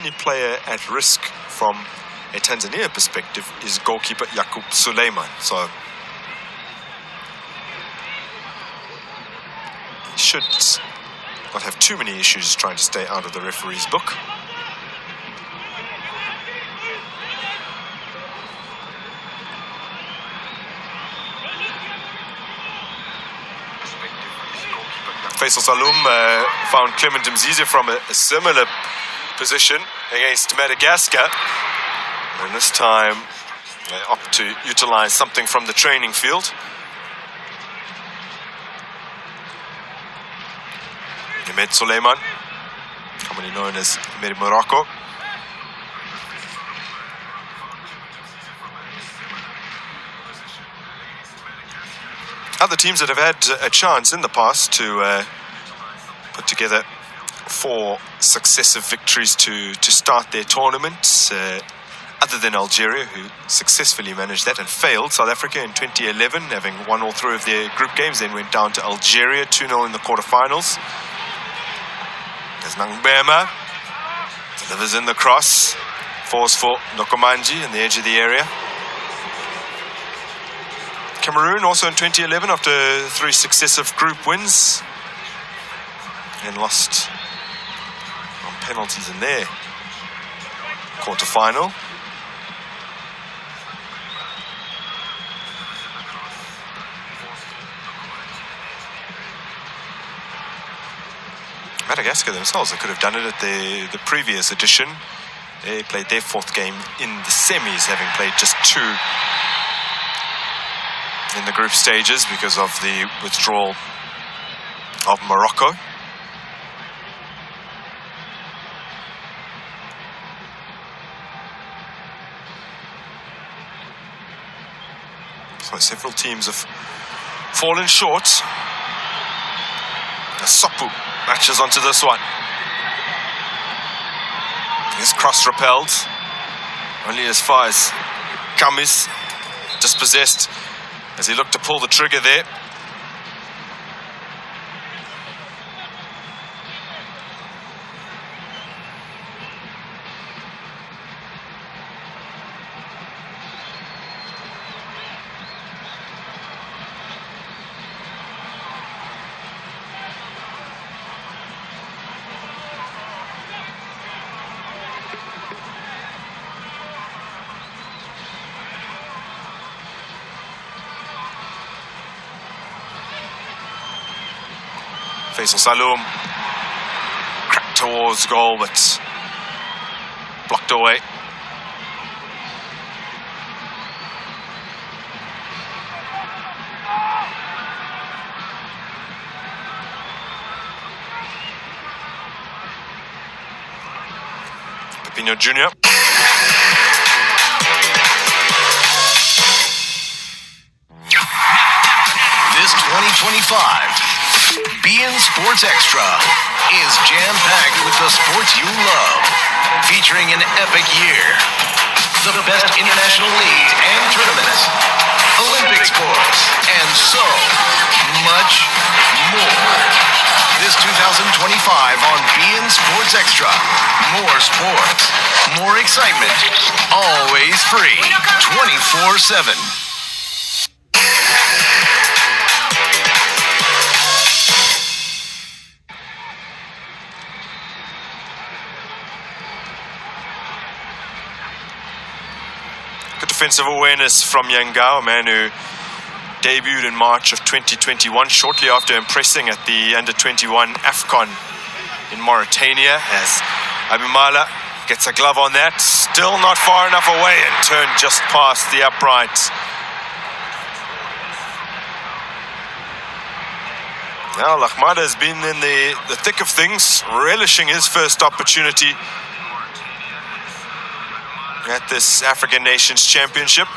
only player at risk from a Tanzania perspective is goalkeeper Yaqub Suleiman. So he should not have too many issues trying to stay out of the referee's book. Faisal Salum found Clement Mzize from a similar position against Madagascar, and this time they opt to utilize something from the training field. Ahmed Suleiman, commonly known as Ahmed Morocco. Other teams that have had a chance in the past to put together 4 successive victories to start their tournaments, other than Algeria, who successfully managed that and failed. South Africa in 2011, having won all 3 of their group games, then went down to Algeria 2-0 in the quarterfinals. As Nangbema delivers in the cross, falls for Nokomanji in the edge of the area. Cameroon also in 2011 after 3 successive group wins and lost on penalties in their quarter-final. Madagascar themselves, they could have done it at the previous edition. They played their 4th game in the semis, having played just 2 in the group stages because of the withdrawal of Morocco. So several teams have fallen short. Sopu matches onto this one. His cross repelled only as far as Kamis, dispossessed as he looked to pull the trigger there. Faisal Salum cracked towards goal, but blocked away. Pepino Jr. This 2025 beIN Sports Extra is jam-packed with the sports you love, featuring an epic year, the best international leagues and tournaments, Olympic sports, and so much more. This 2025 on beIN Sports Extra. More sports, more excitement, always free, 24/7. Defensive awareness from Yangao, a man who debuted in March of 2021, shortly after impressing at the under-21 AFCON in Mauritania, as Abimala gets a glove on that. Still not far enough away and turned just past the upright. Now Lahmada has been in the thick of things, relishing his first opportunity at this African Nations Championship.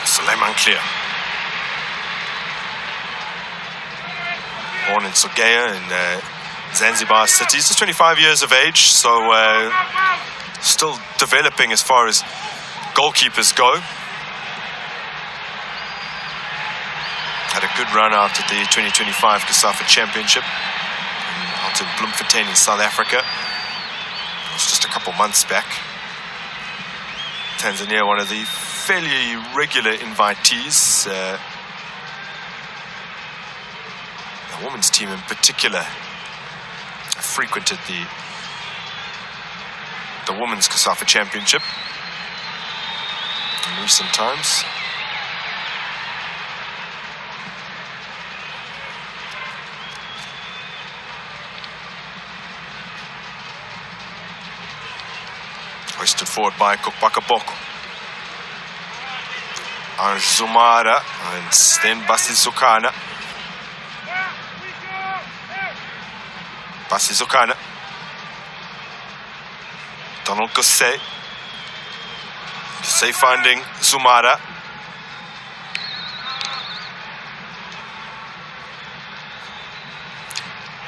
Suleiman clear. born in Sogea in Zanzibar city. He's just 25 years of age, so still developing as far as goalkeepers go. Had a good run out at the 2025 CASAFA Championship out in Bloemfontein in South Africa. It was just a couple months back. Tanzania, one of the fairly regular invitees. The women's team in particular frequented the Women's CASAFA Championship in recent times. Hoisted forward by Kokpakaboko. Anjumara and then Basizukana. Basizukana. Donald Gosset. Gosset finding Zumara.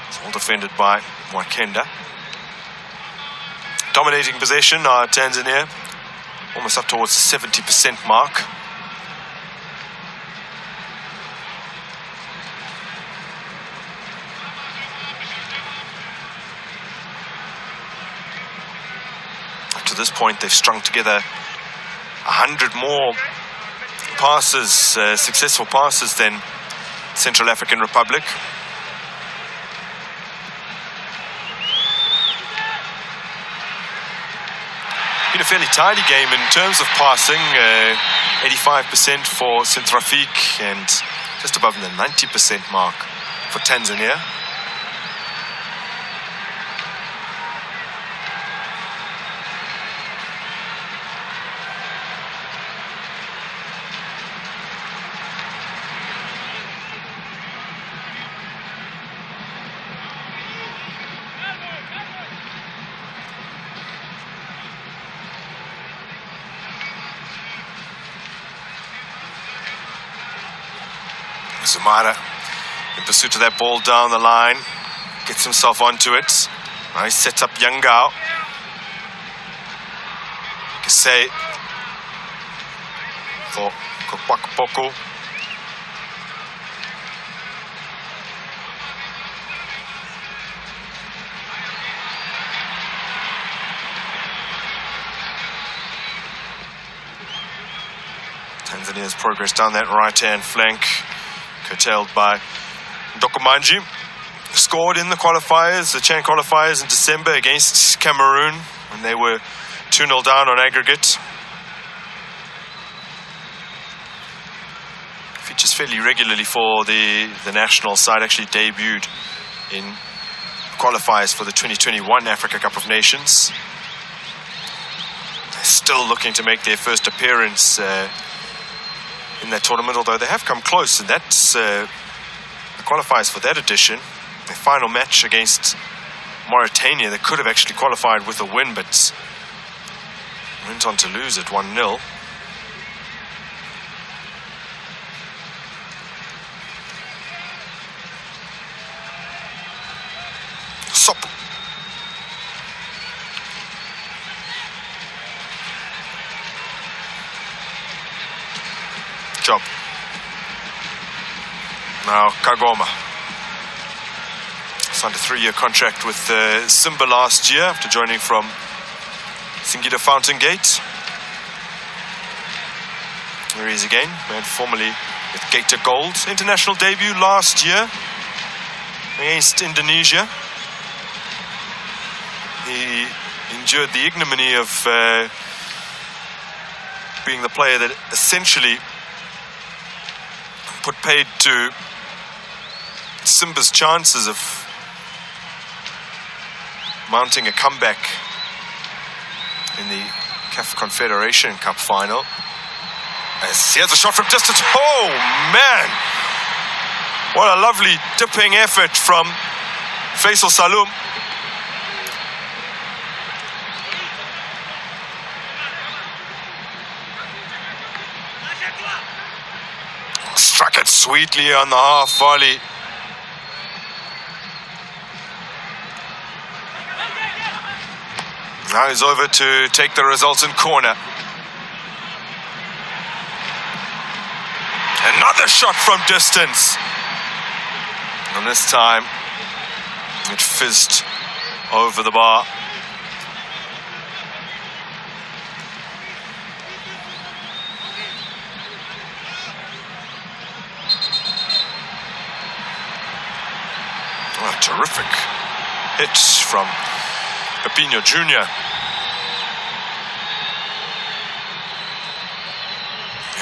It's all defended by Mwakenda. Dominating possession, Tanzania, almost up towards the 70% mark. Up to this point, they've strung together 100 more passes, successful passes than Central African Republic. Been a fairly tidy game in terms of passing, 85% for Centrafrique and just above the 90% mark for Tanzania. Zumara in pursuit of that ball down the line, gets himself onto it. Nice set up Yangao. Gosset for Kokpakaboko. Tanzania's progress down that right-hand flank, curtailed by Dokumanji. Scored in the qualifiers, the Chan qualifiers in December against Cameroon when they were 2-0 down on aggregate. Features fairly regularly for the national side, actually debuted in qualifiers for the 2021 Africa Cup of Nations. They're still looking to make their first appearance in that tournament, although they have come close, and that's the qualifiers for that edition. Their final match against Mauritania, they could have actually qualified with a win, but went on to lose at 1-0. Sopu. Job. Now Kagoma signed a 3-year contract with Simba last year after joining from Singida Fountain Gate. There he is again, man formerly with Gator Gold. International debut last year against Indonesia. He endured the ignominy of being the player that essentially put paid to Simba's chances of mounting a comeback in the CAF Confederation Cup final. As he has a shot from distance. Oh man! What a lovely dipping effort from Faisal Salum. Struck it sweetly on the half volley. Now he's over to take the resultant corner. Another shot from distance. And this time, it fizzed over the bar. Oh, terrific hit from Pepino Jr.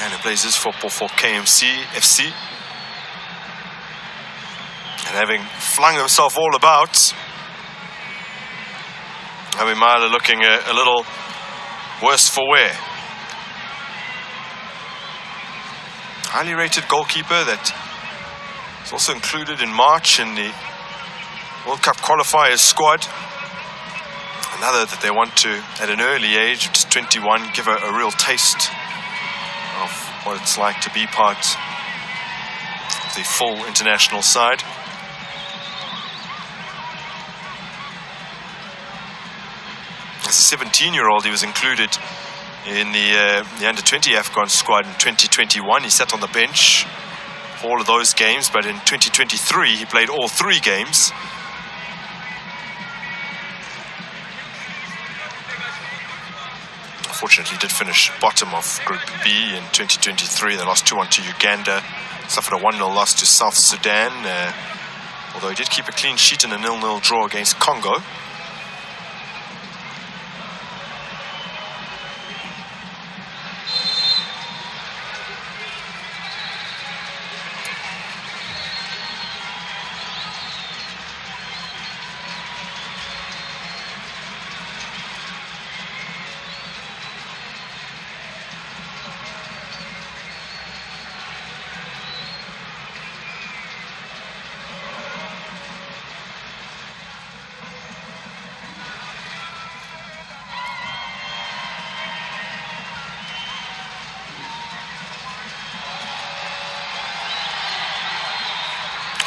And he plays his football for FC. And having flung himself all about, Javi Mala looking a little worse for wear. Highly rated goalkeeper that is also included in March in the World Cup qualifiers squad. Another that they want to, at an early age, just 21, give a real taste of what it's like to be part of the full international side. As a 17-year-old, he was included in the under-20 AFCON squad in 2021. He sat on the bench for all of those games, but in 2023, he played all 3 games. Unfortunately, did finish bottom of Group B in 2023. They lost 2-1 to Uganda, suffered a 1-0 loss to South Sudan, although he did keep a clean sheet in a 0-0 draw against Congo.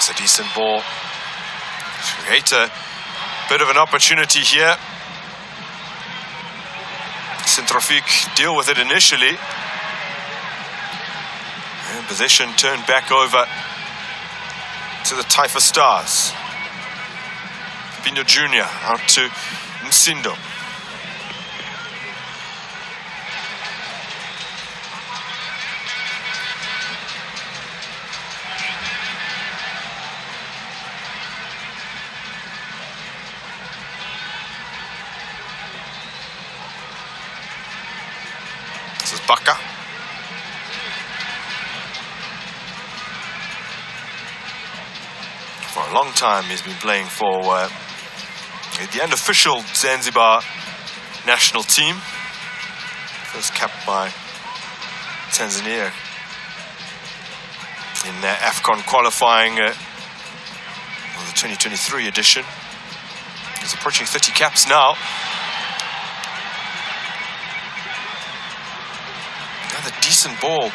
It's a decent ball. Create a bit of an opportunity here. Centrafrique deal with it initially. And possession turned back over to the Taifa Stars. Pino Jr. out to Msindo. This is Baka. For a long time he's been playing for the unofficial Zanzibar national team. First capped by Tanzania in their AFCON qualifying the 2023 edition. He's approaching 30 caps now. Another decent ball,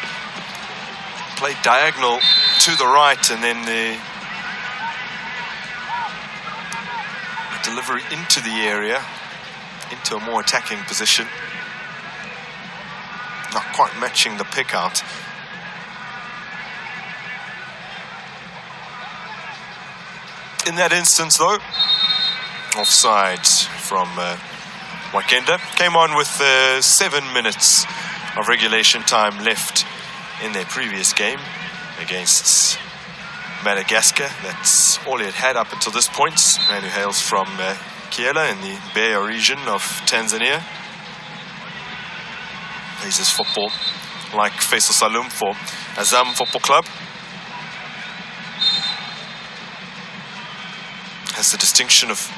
played diagonal to the right, and then the delivery into the area, into a more attacking position. Not quite matching the pick out. In that instance though, offside from Wakenda. Came on with 7 minutes of regulation time left in their previous game against Madagascar. That's all he had had up until this point. Man who hails from Kiela in the Beira region of Tanzania. Plays his football like Faisal Salum for Azam Football Club. Has the distinction of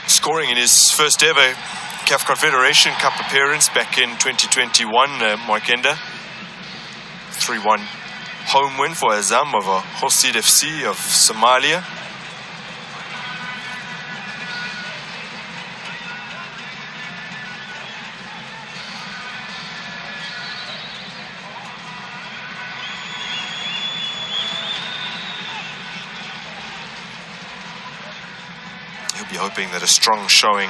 scoring in his first ever CAF Confederation Cup appearance back in 2021, Mwakenda. 3-1 home win for Azam over Hosid FC of Somalia. he'll be hoping that a strong showing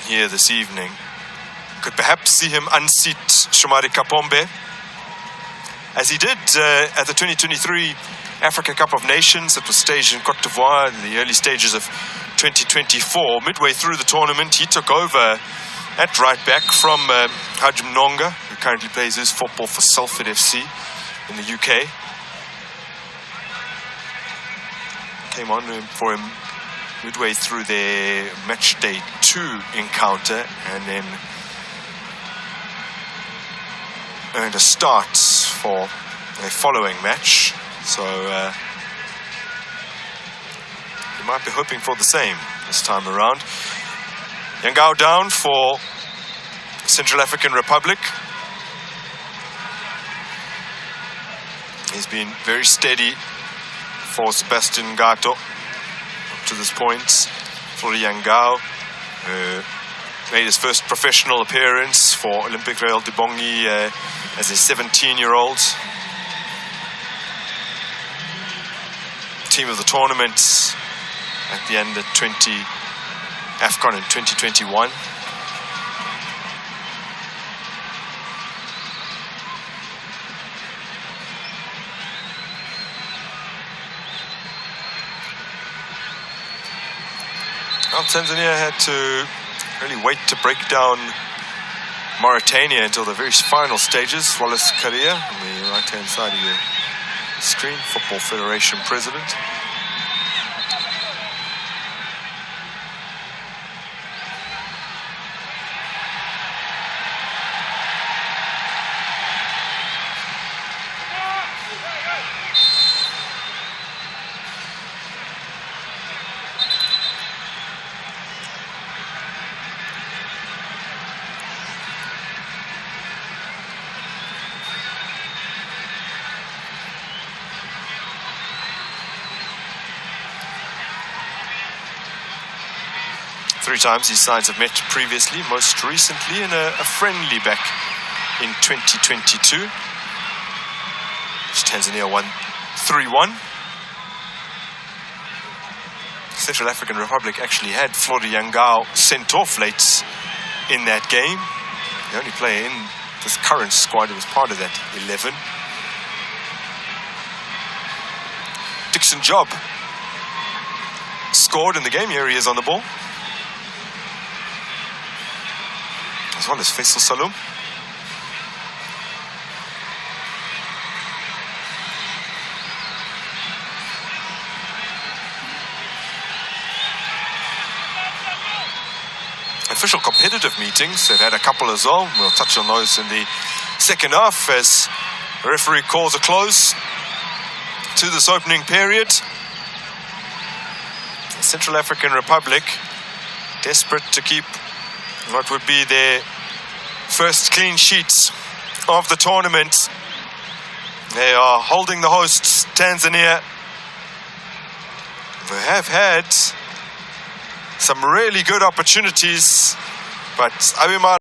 here this evening could perhaps see him unseat Shumari Kapombe, as he did at the 2023 Africa Cup of Nations. It was staged in Cote d'Ivoire in the early stages of 2024. Midway through the tournament, he took over at right back from Hajim Nonga, who currently plays his football for Salford FC in the UK. Came on for him midway through their match day 2 encounter, and then earned a start for a following match. So he might be hoping for the same this time around. Yangao down for Central African Republic. He's been very steady for Sebastian Gato up to this point. For Yangao, made his first professional appearance for Olympic Real de Bongi as a 17-year-old. Team of the tournament at the end of AFCON in 2021. Well, Tanzania had to really wait to break down Mauritania until the very final stages. Wallace Karia on the right-hand side of your screen, Football Federation President. Three times these sides have met previously, most recently in a friendly back in 2022, which Tanzania won 3-1. Central African Republic actually had Flori Yangao sent off late in that game. The only player in this current squad who was part of that 11. Dixon Job scored in the game. Here he is on the ball, as well as Faisal Salum. Official competitive meetings, they've had a couple as well. We'll touch on those in the second half as the referee calls a close to this opening period. The Central African Republic desperate to keep what would be their first clean sheets of the tournament. They are holding the hosts, Tanzania. They have had some really good opportunities, but Abimana